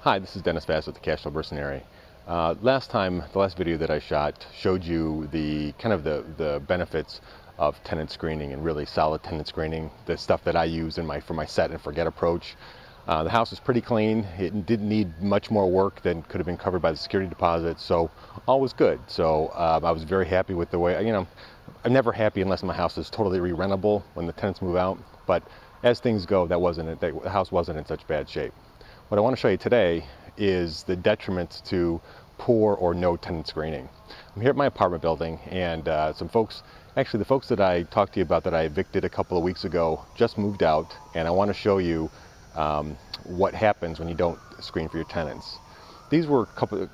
Hi, this is Dennis Fassett with the Cash Flow Mercenary. The last video that I shot showed you the the benefits of tenant screening and really solid tenant screening, the stuff that I use for my set and forget approach. The house is pretty clean. It didn't need much more work than could have been covered by the security deposit, so all was good. So I was very happy with the way, I'm never happy unless my house is totally re-rentable when the tenants move out, but as things go, the house wasn't in such bad shape. What I want to show you today is the detriments to poor or no tenant screening. I'm here at my apartment building, and some folks, actually the folks that I talked to you about that I evicted a couple of weeks ago, just moved out, and I want to show you what happens when you don't screen for your tenants. These were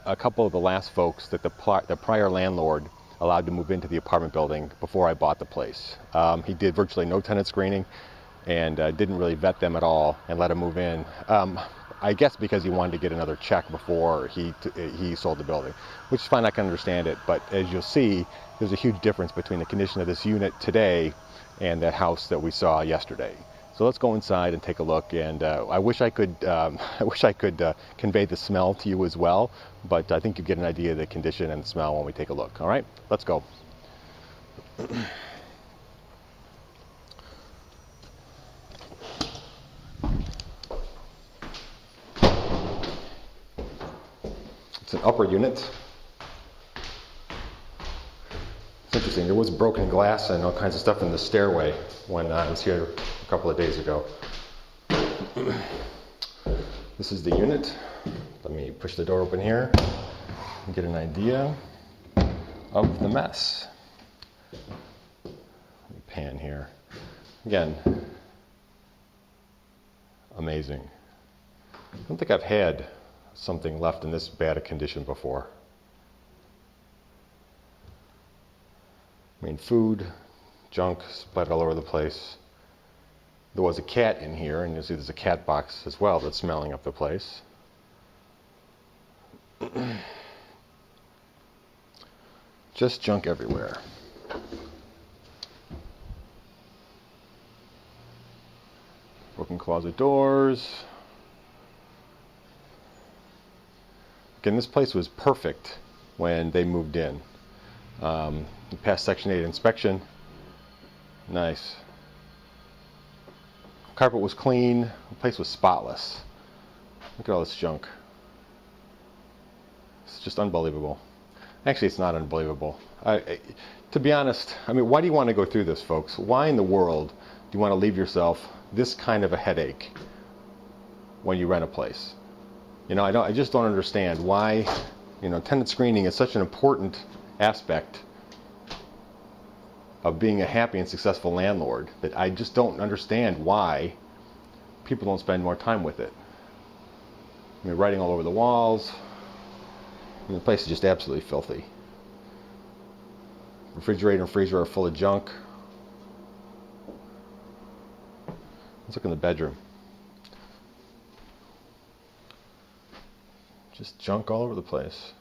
a couple of the last folks that the prior landlord allowed to move into the apartment building before I bought the place. He did virtually no tenant screening and didn't really vet them at all and let them move in. I guess because he wanted to get another check before he sold the building, which is fine, I can understand it. But as you'll see, there's a huge difference between the condition of this unit today and that house that we saw yesterday. So let's go inside and take a look. And I wish I could convey the smell to you as well, but I think you get an idea of the condition and the smell when we take a look. All right, let's go. It's an upper unit. It's interesting, there was broken glass and all kinds of stuff in the stairway when I was here a couple of days ago. This is the unit. Let me push the door open here and get an idea of the mess. Let me pan here. Again, amazing. I don't think I've had something left in this bad a condition before. I mean, food, junk splattered all over the place. There was a cat in here, and you'll see there's a cat box as well that's smelling up the place. Just junk everywhere. Broken closet doors. Again, this place was perfect when they moved in. We passed Section 8 inspection. Nice. Carpet was clean. The place was spotless. Look at all this junk. It's just unbelievable. Actually, it's not unbelievable. To be honest, I mean, why do you want to go through this, folks? Why in the world do you want to leave yourself this kind of a headache when you rent a place? I just don't understand why, tenant screening is such an important aspect of being a happy and successful landlord that I just don't understand why people don't spend more time with it. I mean, writing all over the walls. I mean, the place is just absolutely filthy. Refrigerator and freezer are full of junk. Let's look in the bedroom. Just junk all over the place.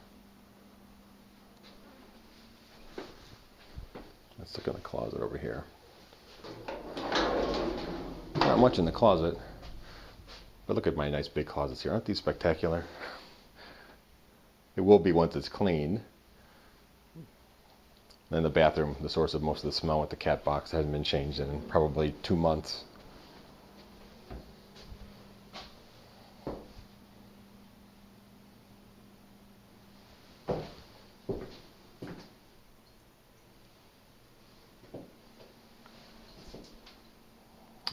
Let's look in the closet over here. Not much in the closet, but look at my nice big closets here. Aren't these spectacular? It will be once it's clean. And the bathroom, the source of most of the smell with the cat box, hasn't been changed in probably 2 months.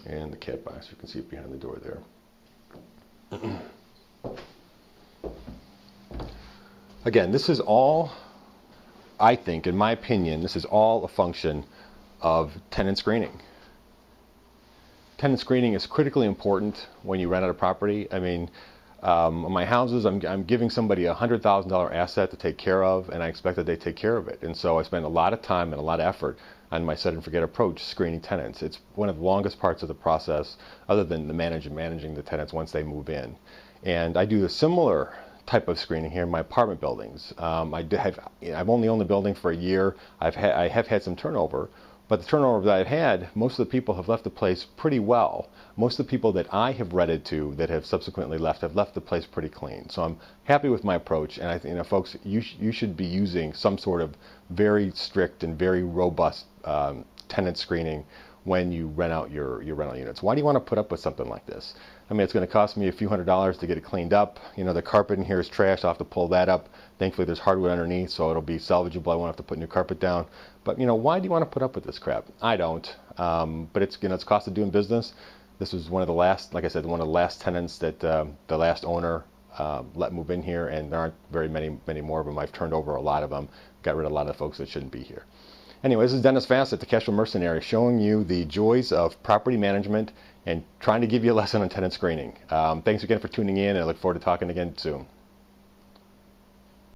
And the cat box, you can see it behind the door there. Again, this is all, I think, in my opinion, this is all a function of tenant screening. Tenant screening is critically important when you rent out a property. I mean, my houses, I'm giving somebody a $100,000 asset to take care of, and I expect that they take care of it. And so I spend a lot of time and a lot of effort on my set and forget approach screening tenants. It's one of the longest parts of the process, other than the managing the tenants once they move in. And I do a similar type of screening here in my apartment buildings. I've only owned the building for a year. I have had some turnover, But the turnover that I've had, most of the people have left the place pretty well. Most of the people that I have rented to that have subsequently left have left the place pretty clean. So I'm happy with my approach, and I think, folks, you should be using some sort of very strict and very robust tenant screening when you rent out your rental units. Why do you want to put up with something like this? I mean, it's going to cost me a few $100s to get it cleaned up. The carpet in here is trash. I'll have to pull that up. Thankfully, there's hardwood underneath, so it'll be salvageable. I won't have to put new carpet down. But, why do you want to put up with this crap? I don't. But it's, it's cost of doing business. This was one of the last, like I said, one of the last tenants that the last owner let move in here, and there aren't very many more of them. I've turned over a lot of them, got rid of a lot of the folks that shouldn't be here. Anyway, this is Dennis Fassett, the Cash Flow Mercenary, showing you the joys of property management and trying to give you a lesson on tenant screening. Thanks again for tuning in, and I look forward to talking again soon.